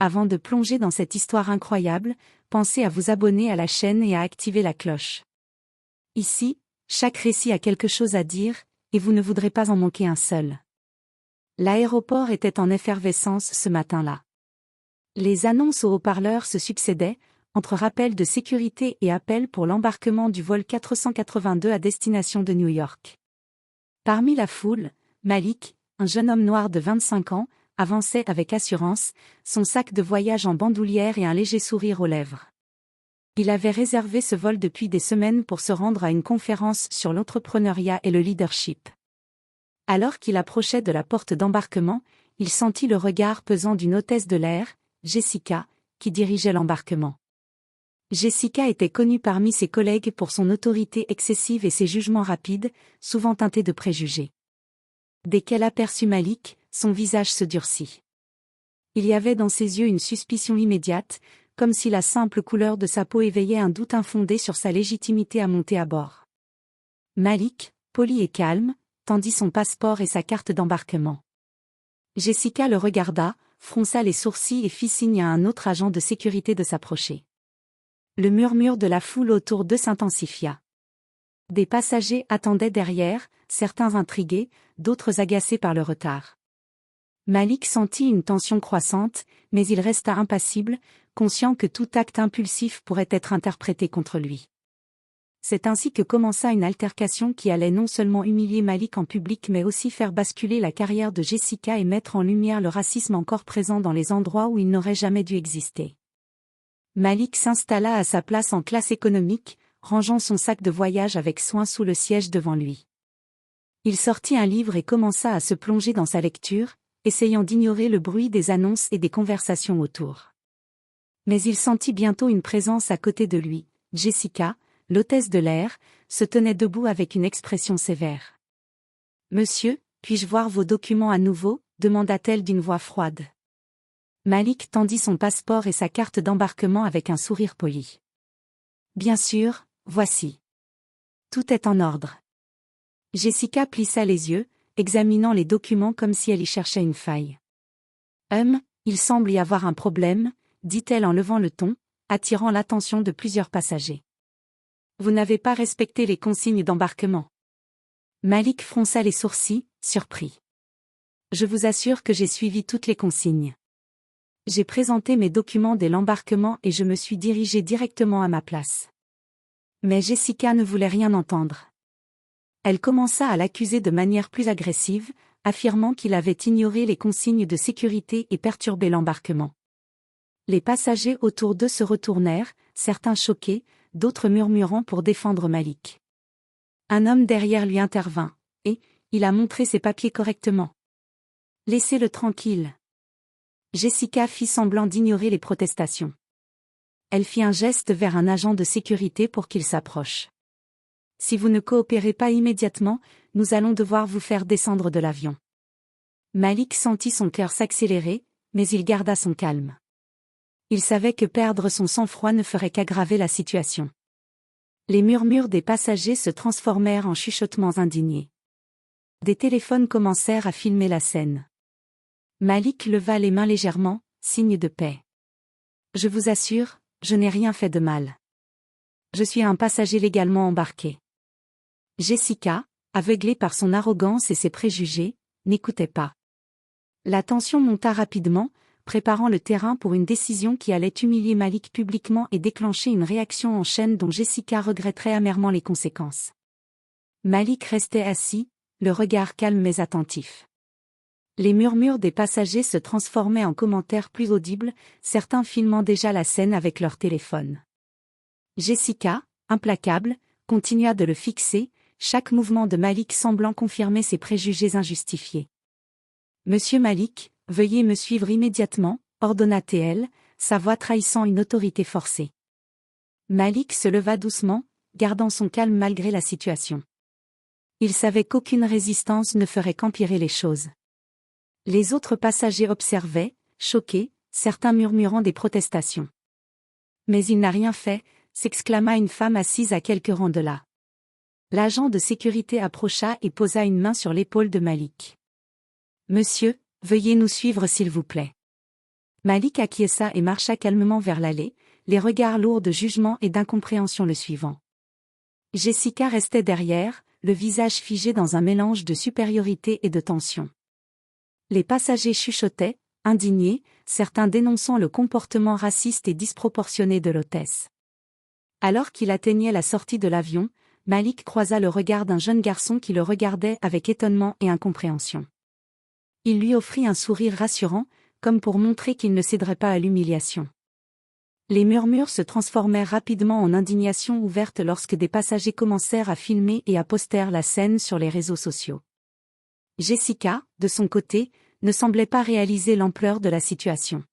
Avant de plonger dans cette histoire incroyable, pensez à vous abonner à la chaîne et à activer la cloche. Ici, chaque récit a quelque chose à dire, et vous ne voudrez pas en manquer un seul. L'aéroport était en effervescence ce matin-là. Les annonces aux haut-parleurs se succédaient, entre rappels de sécurité et appels pour l'embarquement du vol 482 à destination de New York. Parmi la foule, Malik, un jeune homme noir de 25 ans, avançait avec assurance, son sac de voyage en bandoulière et un léger sourire aux lèvres. Il avait réservé ce vol depuis des semaines pour se rendre à une conférence sur l'entrepreneuriat et le leadership. Alors qu'il approchait de la porte d'embarquement, il sentit le regard pesant d'une hôtesse de l'air, Jessica, qui dirigeait l'embarquement. Jessica était connue parmi ses collègues pour son autorité excessive et ses jugements rapides, souvent teintés de préjugés. Dès qu'elle aperçut Malik, son visage se durcit. Il y avait dans ses yeux une suspicion immédiate, comme si la simple couleur de sa peau éveillait un doute infondé sur sa légitimité à monter à bord. Malik, poli et calme, tendit son passeport et sa carte d'embarquement. Jessica le regarda, fronça les sourcils et fit signe à un autre agent de sécurité de s'approcher. Le murmure de la foule autour d'eux s'intensifia. Des passagers attendaient derrière, certains intrigués, d'autres agacés par le retard. Malik sentit une tension croissante, mais il resta impassible, conscient que tout acte impulsif pourrait être interprété contre lui. C'est ainsi que commença une altercation qui allait non seulement humilier Malik en public mais aussi faire basculer la carrière de Jessica et mettre en lumière le racisme encore présent dans les endroits où il n'aurait jamais dû exister. Malik s'installa à sa place en classe économique, rangeant son sac de voyage avec soin sous le siège devant lui. Il sortit un livre et commença à se plonger dans sa lecture, essayant d'ignorer le bruit des annonces et des conversations autour. Mais il sentit bientôt une présence à côté de lui. Jessica, l'hôtesse de l'air, se tenait debout avec une expression sévère. « Monsieur, puis-je voir vos documents à nouveau ?» demanda-t-elle d'une voix froide. Malik tendit son passeport et sa carte d'embarquement avec un sourire poli. « Bien sûr, voici. Tout est en ordre. » Jessica plissa les yeux, examinant les documents comme si elle y cherchait une faille. « Il semble y avoir un problème, » dit-elle en levant le ton, attirant l'attention de plusieurs passagers. « Vous n'avez pas respecté les consignes d'embarquement. » Malik fronça les sourcils, surpris. « Je vous assure que j'ai suivi toutes les consignes. J'ai présenté mes documents dès l'embarquement et je me suis dirigé directement à ma place. » Mais Jessica ne voulait rien entendre. Elle commença à l'accuser de manière plus agressive, affirmant qu'il avait ignoré les consignes de sécurité et perturbé l'embarquement. Les passagers autour d'eux se retournèrent, certains choqués, d'autres murmurant pour défendre Malik. Un homme derrière lui intervint, et il a montré ses papiers correctement. Laissez-le tranquille. Jessica fit semblant d'ignorer les protestations. Elle fit un geste vers un agent de sécurité pour qu'il s'approche. Si vous ne coopérez pas immédiatement, nous allons devoir vous faire descendre de l'avion. Malik sentit son cœur s'accélérer, mais il garda son calme. Il savait que perdre son sang-froid ne ferait qu'aggraver la situation. Les murmures des passagers se transformèrent en chuchotements indignés. Des téléphones commencèrent à filmer la scène. Malik leva les mains légèrement, signe de paix. « Je vous assure, je n'ai rien fait de mal. Je suis un passager légalement embarqué. » Jessica, aveuglée par son arrogance et ses préjugés, n'écoutait pas. La tension monta rapidement, préparant le terrain pour une décision qui allait humilier Malik publiquement et déclencher une réaction en chaîne dont Jessica regretterait amèrement les conséquences. Malik restait assis, le regard calme mais attentif. Les murmures des passagers se transformaient en commentaires plus audibles, certains filmant déjà la scène avec leur téléphone. Jessica, implacable, continua de le fixer, chaque mouvement de Malik semblant confirmer ses préjugés injustifiés. « Monsieur Malik, veuillez me suivre immédiatement, » ordonna-t-elle, sa voix trahissant une autorité forcée. Malik se leva doucement, gardant son calme malgré la situation. Il savait qu'aucune résistance ne ferait qu'empirer les choses. Les autres passagers observaient, choqués, certains murmurant des protestations. « Mais il n'a rien fait », s'exclama une femme assise à quelques rangs de là. L'agent de sécurité approcha et posa une main sur l'épaule de Malik. « Monsieur, veuillez nous suivre s'il vous plaît. » Malik acquiesça et marcha calmement vers l'allée, les regards lourds de jugement et d'incompréhension le suivant. Jessica restait derrière, le visage figé dans un mélange de supériorité et de tension. Les passagers chuchotaient, indignés, certains dénonçant le comportement raciste et disproportionné de l'hôtesse. Alors qu'il atteignait la sortie de l'avion, Malik croisa le regard d'un jeune garçon qui le regardait avec étonnement et incompréhension. Il lui offrit un sourire rassurant, comme pour montrer qu'il ne céderait pas à l'humiliation. Les murmures se transformèrent rapidement en indignation ouverte lorsque des passagers commencèrent à filmer et à poster la scène sur les réseaux sociaux. Jessica, de son côté, ne semblait pas réaliser l'ampleur de la situation.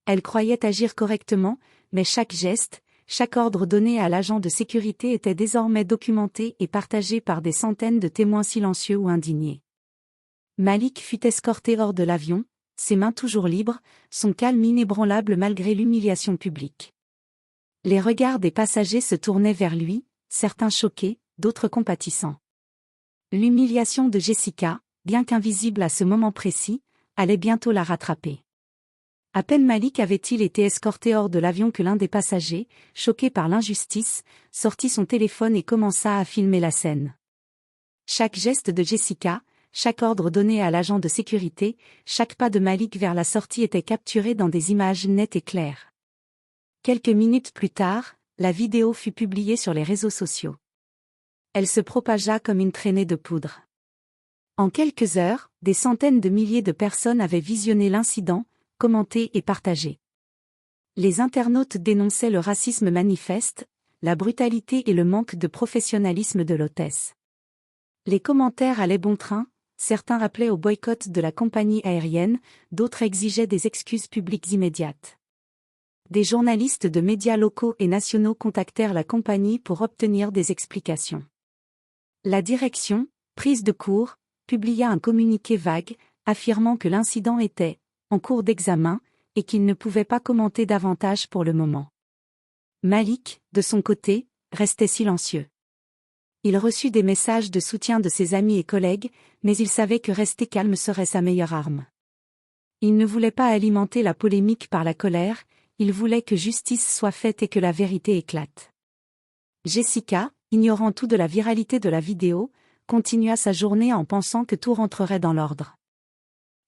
Elle croyait agir correctement, mais chaque geste, chaque ordre donné à l'agent de sécurité était désormais documenté et partagé par des centaines de témoins silencieux ou indignés. Malik fut escorté hors de l'avion, ses mains toujours libres, son calme inébranlable malgré l'humiliation publique. Les regards des passagers se tournaient vers lui, certains choqués, d'autres compatissants. L'humiliation de Jessica, bien qu'invisible à ce moment précis, allait bientôt la rattraper. À peine Malik avait-il été escorté hors de l'avion que l'un des passagers, choqué par l'injustice, sortit son téléphone et commença à filmer la scène. Chaque geste de Jessica, chaque ordre donné à l'agent de sécurité, chaque pas de Malik vers la sortie était capturé dans des images nettes et claires. Quelques minutes plus tard, la vidéo fut publiée sur les réseaux sociaux. Elle se propagea comme une traînée de poudre. En quelques heures, des centaines de milliers de personnes avaient visionné l'incident, commenté et partagé. Les internautes dénonçaient le racisme manifeste, la brutalité et le manque de professionnalisme de l'hôtesse. Les commentaires allaient bon train, certains appelaient au boycott de la compagnie aérienne, d'autres exigeaient des excuses publiques immédiates. Des journalistes de médias locaux et nationaux contactèrent la compagnie pour obtenir des explications. La direction, prise de court, publia un communiqué vague, affirmant que l'incident était en cours d'examen, et qu'il ne pouvait pas commenter davantage pour le moment. Malik, de son côté, restait silencieux. Il reçut des messages de soutien de ses amis et collègues, mais il savait que rester calme serait sa meilleure arme. Il ne voulait pas alimenter la polémique par la colère, il voulait que justice soit faite et que la vérité éclate. Jessica, ignorant tout de la viralité de la vidéo, continua sa journée en pensant que tout rentrerait dans l'ordre.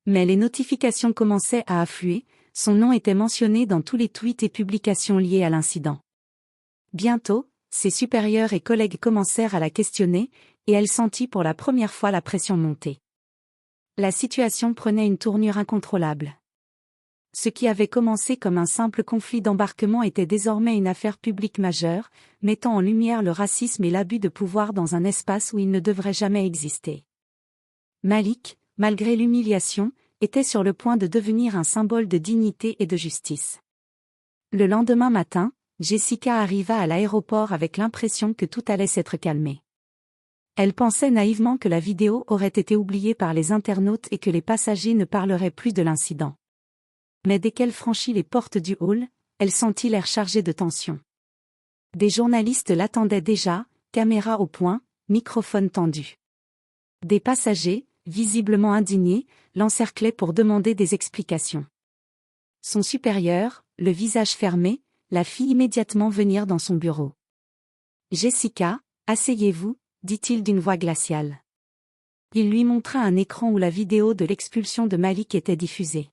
Mais les notifications commençaient à affluer, son nom était mentionné dans tous les tweets et publications liées à l'incident. Bientôt, ses supérieurs et collègues commencèrent à la questionner, et elle sentit pour la première fois la pression monter. La situation prenait une tournure incontrôlable. Ce qui avait commencé comme un simple conflit d'embarquement était désormais une affaire publique majeure, mettant en lumière le racisme et l'abus de pouvoir dans un espace où il ne devrait jamais exister. Malik, malgré l'humiliation, était sur le point de devenir un symbole de dignité et de justice. Le lendemain matin, Jessica arriva à l'aéroport avec l'impression que tout allait s'être calmé. Elle pensait naïvement que la vidéo aurait été oubliée par les internautes et que les passagers ne parleraient plus de l'incident. Mais dès qu'elle franchit les portes du hall, elle sentit l'air chargé de tension. Des journalistes l'attendaient déjà, caméra au point, microphone tendu. Des passagers, visiblement indignés, l'encerclaient pour demander des explications. Son supérieur, le visage fermé, la fit immédiatement venir dans son bureau. « Jessica, asseyez-vous », dit-il d'une voix glaciale. Il lui montra un écran où la vidéo de l'expulsion de Malik était diffusée.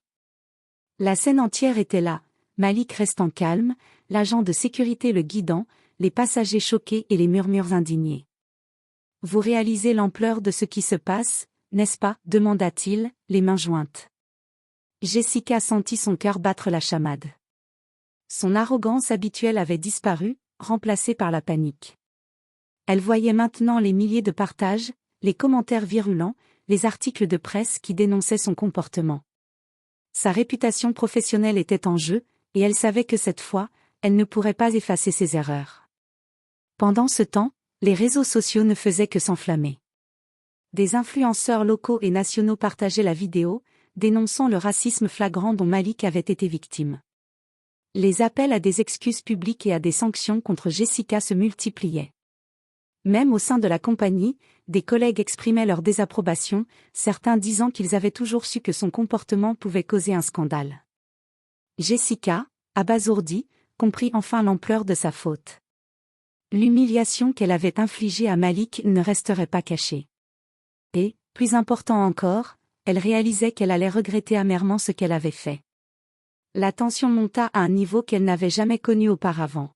La scène entière était là, Malik restant calme, l'agent de sécurité le guidant, les passagers choqués et les murmures indignés. « Vous réalisez l'ampleur de ce qui se passe, n'est-ce pas ?» demanda-t-il, les mains jointes. Jessica sentit son cœur battre la chamade. Son arrogance habituelle avait disparu, remplacée par la panique. Elle voyait maintenant les milliers de partages, les commentaires virulents, les articles de presse qui dénonçaient son comportement. Sa réputation professionnelle était en jeu, et elle savait que cette fois, elle ne pourrait pas effacer ses erreurs. Pendant ce temps, les réseaux sociaux ne faisaient que s'enflammer. Des influenceurs locaux et nationaux partageaient la vidéo, dénonçant le racisme flagrant dont Malik avait été victime. Les appels à des excuses publiques et à des sanctions contre Jessica se multipliaient. Même au sein de la compagnie, des collègues exprimaient leur désapprobation, certains disant qu'ils avaient toujours su que son comportement pouvait causer un scandale. Jessica, abasourdie, comprit enfin l'ampleur de sa faute. L'humiliation qu'elle avait infligée à Malik ne resterait pas cachée. Et, plus important encore, elle réalisait qu'elle allait regretter amèrement ce qu'elle avait fait. La tension monta à un niveau qu'elle n'avait jamais connu auparavant.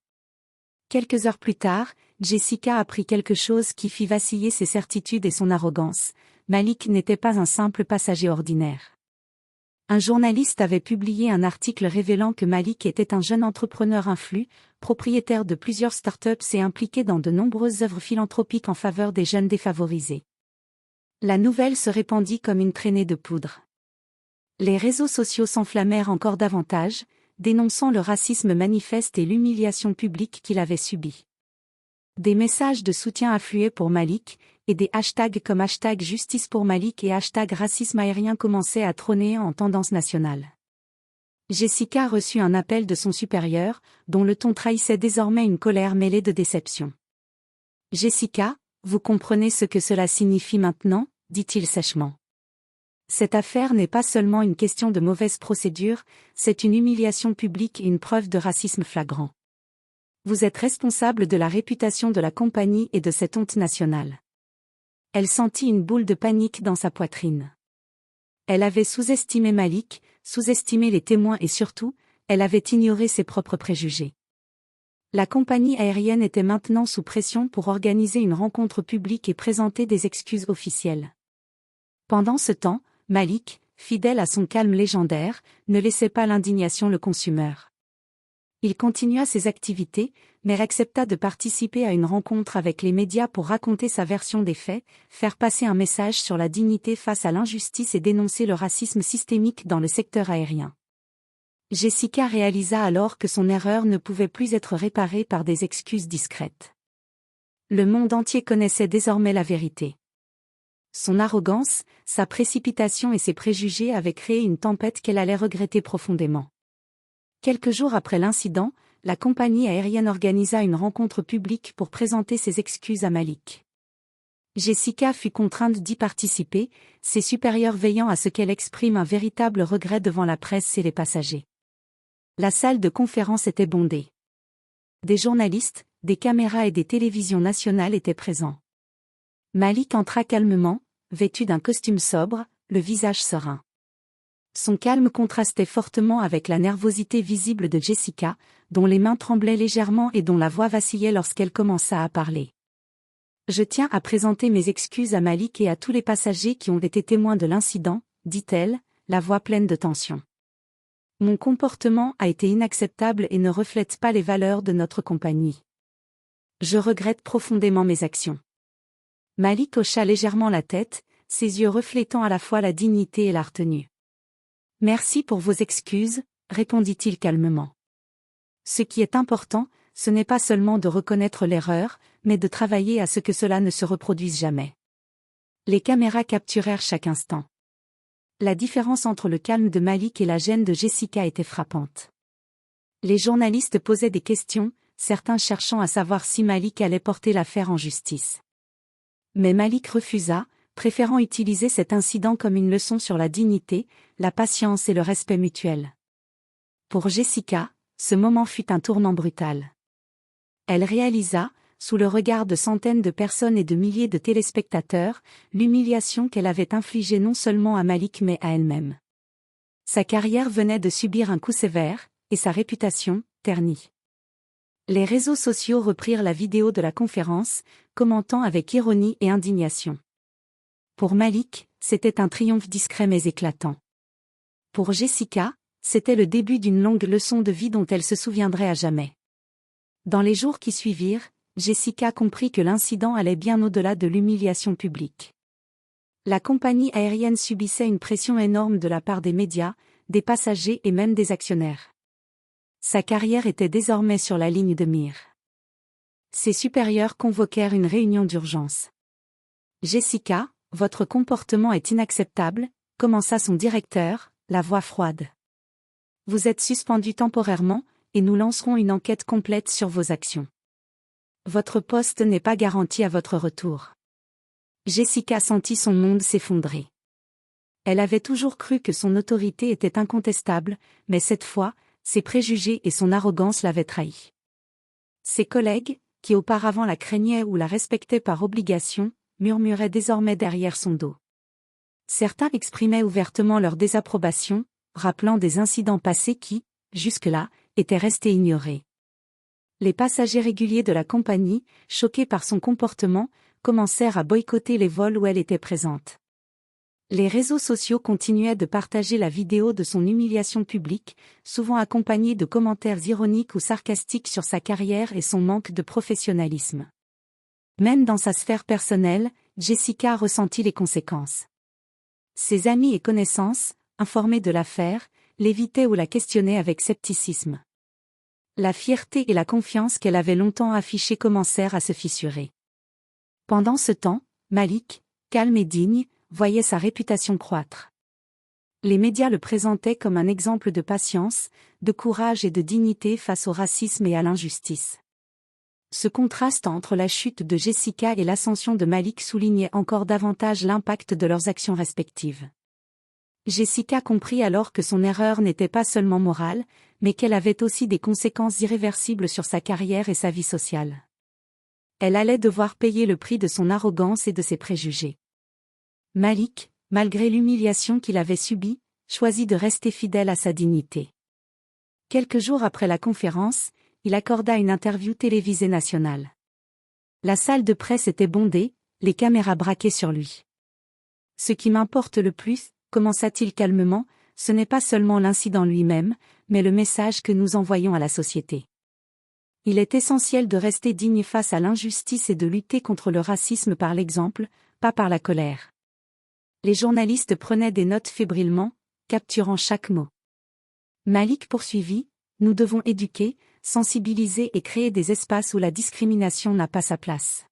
Quelques heures plus tard, Jessica apprit quelque chose qui fit vaciller ses certitudes et son arrogance. Malik n'était pas un simple passager ordinaire. Un journaliste avait publié un article révélant que Malik était un jeune entrepreneur influent, propriétaire de plusieurs startups et impliqué dans de nombreuses œuvres philanthropiques en faveur des jeunes défavorisés. La nouvelle se répandit comme une traînée de poudre. Les réseaux sociaux s'enflammèrent encore davantage, dénonçant le racisme manifeste et l'humiliation publique qu'il avait subie. Des messages de soutien affluaient pour Malik, et des hashtags comme #justice pour Malik et #racisme aérien commençaient à trôner en tendance nationale. Jessica reçut un appel de son supérieur, dont le ton trahissait désormais une colère mêlée de déception. « Jessica, vous comprenez ce que cela signifie maintenant ?» dit-il sèchement. « Cette affaire n'est pas seulement une question de mauvaise procédure, c'est une humiliation publique et une preuve de racisme flagrant. Vous êtes responsable de la réputation de la compagnie et de cette honte nationale. » Elle sentit une boule de panique dans sa poitrine. Elle avait sous-estimé Malik, sous-estimé les témoins et surtout, elle avait ignoré ses propres préjugés. La compagnie aérienne était maintenant sous pression pour organiser une rencontre publique et présenter des excuses officielles. Pendant ce temps, Malik, fidèle à son calme légendaire, ne laissait pas l'indignation le consumer. Il continua ses activités, mais accepta de participer à une rencontre avec les médias pour raconter sa version des faits, faire passer un message sur la dignité face à l'injustice et dénoncer le racisme systémique dans le secteur aérien. Jessica réalisa alors que son erreur ne pouvait plus être réparée par des excuses discrètes. Le monde entier connaissait désormais la vérité. Son arrogance, sa précipitation et ses préjugés avaient créé une tempête qu'elle allait regretter profondément. Quelques jours après l'incident, la compagnie aérienne organisa une rencontre publique pour présenter ses excuses à Malik. Jessica fut contrainte d'y participer, ses supérieurs veillant à ce qu'elle exprime un véritable regret devant la presse et les passagers. La salle de conférence était bondée. Des journalistes, des caméras et des télévisions nationales étaient présents. Malik entra calmement, vêtu d'un costume sobre, le visage serein. Son calme contrastait fortement avec la nervosité visible de Jessica, dont les mains tremblaient légèrement et dont la voix vacillait lorsqu'elle commença à parler. « Je tiens à présenter mes excuses à Malik et à tous les passagers qui ont été témoins de l'incident, » dit-elle, la voix pleine de tension. « Mon comportement a été inacceptable et ne reflète pas les valeurs de notre compagnie. Je regrette profondément mes actions. » Malik hocha légèrement la tête, ses yeux reflétant à la fois la dignité et la retenue. « Merci pour vos excuses, » répondit-il calmement. « Ce qui est important, ce n'est pas seulement de reconnaître l'erreur, mais de travailler à ce que cela ne se reproduise jamais. » Les caméras capturèrent chaque instant. La différence entre le calme de Malik et la gêne de Jessica était frappante. Les journalistes posaient des questions, certains cherchant à savoir si Malik allait porter l'affaire en justice. Mais Malik refusa, préférant utiliser cet incident comme une leçon sur la dignité, la patience et le respect mutuel. Pour Jessica, ce moment fut un tournant brutal. Elle réalisa, sous le regard de centaines de personnes et de milliers de téléspectateurs, l'humiliation qu'elle avait infligée non seulement à Malik mais à elle-même. Sa carrière venait de subir un coup sévère, et sa réputation, ternie. Les réseaux sociaux reprirent la vidéo de la conférence, commentant avec ironie et indignation. Pour Malik, c'était un triomphe discret mais éclatant. Pour Jessica, c'était le début d'une longue leçon de vie dont elle se souviendrait à jamais. Dans les jours qui suivirent, Jessica comprit que l'incident allait bien au-delà de l'humiliation publique. La compagnie aérienne subissait une pression énorme de la part des médias, des passagers et même des actionnaires. Sa carrière était désormais sur la ligne de mire. Ses supérieurs convoquèrent une réunion d'urgence. « Jessica, votre comportement est inacceptable », commença son directeur, la voix froide. « Vous êtes suspendue temporairement, et nous lancerons une enquête complète sur vos actions. Votre poste n'est pas garanti à votre retour. » Jessica sentit son monde s'effondrer. Elle avait toujours cru que son autorité était incontestable, mais cette fois, ses préjugés et son arrogance l'avaient trahi. Ses collègues, qui auparavant la craignaient ou la respectaient par obligation, murmuraient désormais derrière son dos. Certains exprimaient ouvertement leur désapprobation, rappelant des incidents passés qui, jusque-là, étaient restés ignorés. Les passagers réguliers de la compagnie, choqués par son comportement, commencèrent à boycotter les vols où elle était présente. Les réseaux sociaux continuaient de partager la vidéo de son humiliation publique, souvent accompagnée de commentaires ironiques ou sarcastiques sur sa carrière et son manque de professionnalisme. Même dans sa sphère personnelle, Jessica ressentit les conséquences. Ses amis et connaissances, informés de l'affaire, l'évitaient ou la questionnaient avec scepticisme. La fierté et la confiance qu'elle avait longtemps affichées commencèrent à se fissurer. Pendant ce temps, Malik, calme et digne, voyait sa réputation croître. Les médias le présentaient comme un exemple de patience, de courage et de dignité face au racisme et à l'injustice. Ce contraste entre la chute de Jessica et l'ascension de Malik soulignait encore davantage l'impact de leurs actions respectives. Jessica comprit alors que son erreur n'était pas seulement morale, mais qu'elle avait aussi des conséquences irréversibles sur sa carrière et sa vie sociale. Elle allait devoir payer le prix de son arrogance et de ses préjugés. Malik, malgré l'humiliation qu'il avait subie, choisit de rester fidèle à sa dignité. Quelques jours après la conférence, il accorda une interview télévisée nationale. La salle de presse était bondée, les caméras braquées sur lui. « Ce qui m'importe le plus, commença-t-il calmement, ce n'est pas seulement l'incident lui-même, mais le message que nous envoyons à la société. Il est essentiel de rester digne face à l'injustice et de lutter contre le racisme par l'exemple, pas par la colère. » Les journalistes prenaient des notes fébrilement, capturant chaque mot. Malik poursuivit, « Nous devons éduquer, sensibiliser et créer des espaces où la discrimination n'a pas sa place.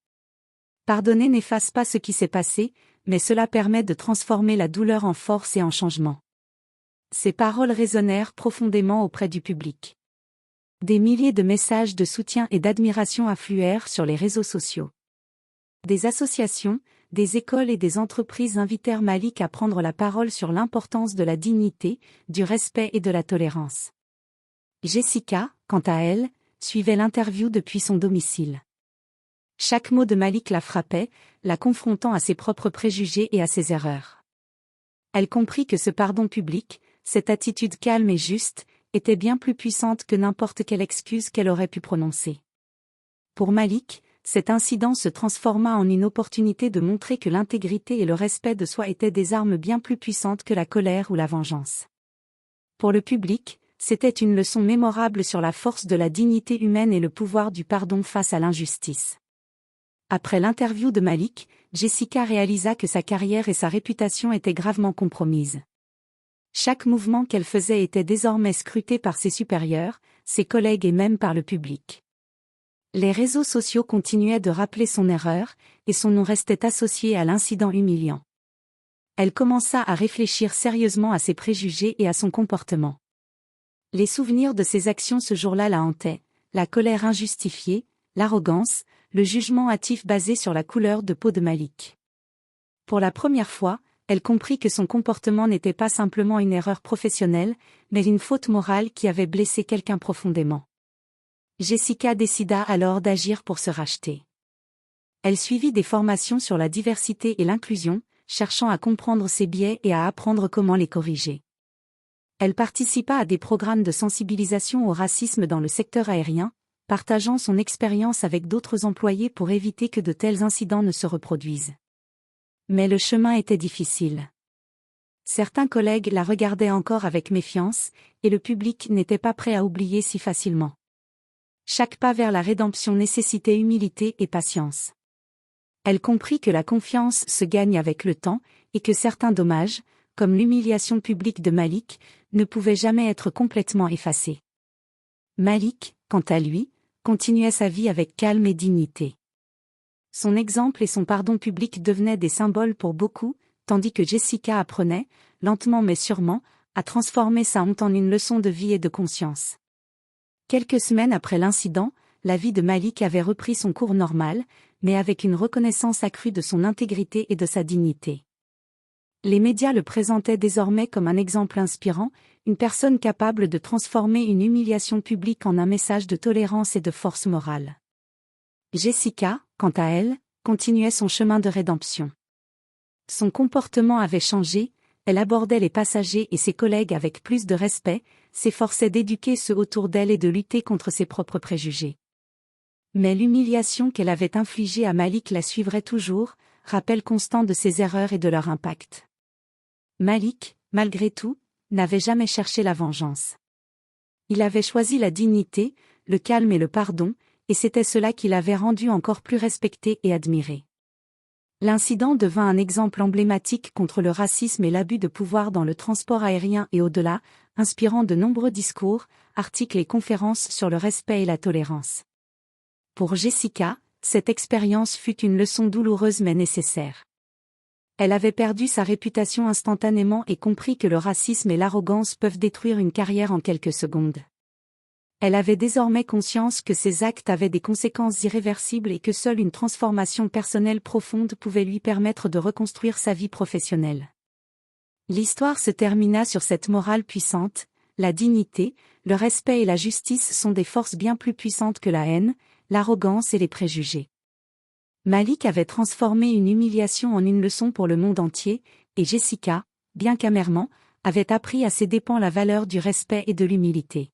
Pardonner n'efface pas ce qui s'est passé, mais cela permet de transformer la douleur en force et en changement. » Ces paroles résonnèrent profondément auprès du public. Des milliers de messages de soutien et d'admiration affluèrent sur les réseaux sociaux. Des associations, des écoles et des entreprises invitèrent Malik à prendre la parole sur l'importance de la dignité, du respect et de la tolérance. Jessica, quant à elle, suivait l'interview depuis son domicile. Chaque mot de Malik la frappait, la confrontant à ses propres préjugés et à ses erreurs. Elle comprit que ce pardon public, cette attitude calme et juste, était bien plus puissante que n'importe quelle excuse qu'elle aurait pu prononcer. Pour Malik, cet incident se transforma en une opportunité de montrer que l'intégrité et le respect de soi étaient des armes bien plus puissantes que la colère ou la vengeance. Pour le public, c'était une leçon mémorable sur la force de la dignité humaine et le pouvoir du pardon face à l'injustice. Après l'interview de Malik, Jessica réalisa que sa carrière et sa réputation étaient gravement compromises. Chaque mouvement qu'elle faisait était désormais scruté par ses supérieurs, ses collègues et même par le public. Les réseaux sociaux continuaient de rappeler son erreur, et son nom restait associé à l'incident humiliant. Elle commença à réfléchir sérieusement à ses préjugés et à son comportement. Les souvenirs de ses actions ce jour-là la hantaient, la colère injustifiée, l'arrogance, le jugement hâtif basé sur la couleur de peau de Malik. Pour la première fois, elle comprit que son comportement n'était pas simplement une erreur professionnelle, mais une faute morale qui avait blessé quelqu'un profondément. Jessica décida alors d'agir pour se racheter. Elle suivit des formations sur la diversité et l'inclusion, cherchant à comprendre ses biais et à apprendre comment les corriger. Elle participa à des programmes de sensibilisation au racisme dans le secteur aérien, partageant son expérience avec d'autres employés pour éviter que de tels incidents ne se reproduisent. Mais le chemin était difficile. Certains collègues la regardaient encore avec méfiance, et le public n'était pas prêt à oublier si facilement. Chaque pas vers la rédemption nécessitait humilité et patience. Elle comprit que la confiance se gagne avec le temps, et que certains dommages, comme l'humiliation publique de Malik, ne pouvaient jamais être complètement effacés. Malik, quant à lui, continuait sa vie avec calme et dignité. Son exemple et son pardon public devenaient des symboles pour beaucoup, tandis que Jessica apprenait, lentement mais sûrement, à transformer sa honte en une leçon de vie et de conscience. Quelques semaines après l'incident, la vie de Malik avait repris son cours normal, mais avec une reconnaissance accrue de son intégrité et de sa dignité. Les médias le présentaient désormais comme un exemple inspirant, une personne capable de transformer une humiliation publique en un message de tolérance et de force morale. Jessica, quant à elle, continuait son chemin de rédemption. Son comportement avait changé, elle abordait les passagers et ses collègues avec plus de respect, s'efforçait d'éduquer ceux autour d'elle et de lutter contre ses propres préjugés. Mais l'humiliation qu'elle avait infligée à Malik la suivrait toujours, rappel constant de ses erreurs et de leur impact. Malik, malgré tout, n'avait jamais cherché la vengeance. Il avait choisi la dignité, le calme et le pardon, et c'était cela qui l'avait rendu encore plus respecté et admiré. L'incident devint un exemple emblématique contre le racisme et l'abus de pouvoir dans le transport aérien et au-delà, inspirant de nombreux discours, articles et conférences sur le respect et la tolérance. Pour Jessica, cette expérience fut une leçon douloureuse mais nécessaire. Elle avait perdu sa réputation instantanément et compris que le racisme et l'arrogance peuvent détruire une carrière en quelques secondes. Elle avait désormais conscience que ses actes avaient des conséquences irréversibles et que seule une transformation personnelle profonde pouvait lui permettre de reconstruire sa vie professionnelle. L'histoire se termina sur cette morale puissante: la dignité, le respect et la justice sont des forces bien plus puissantes que la haine, l'arrogance et les préjugés. Malik avait transformé une humiliation en une leçon pour le monde entier, et Jessica, bien qu'amèrement, avait appris à ses dépens la valeur du respect et de l'humilité.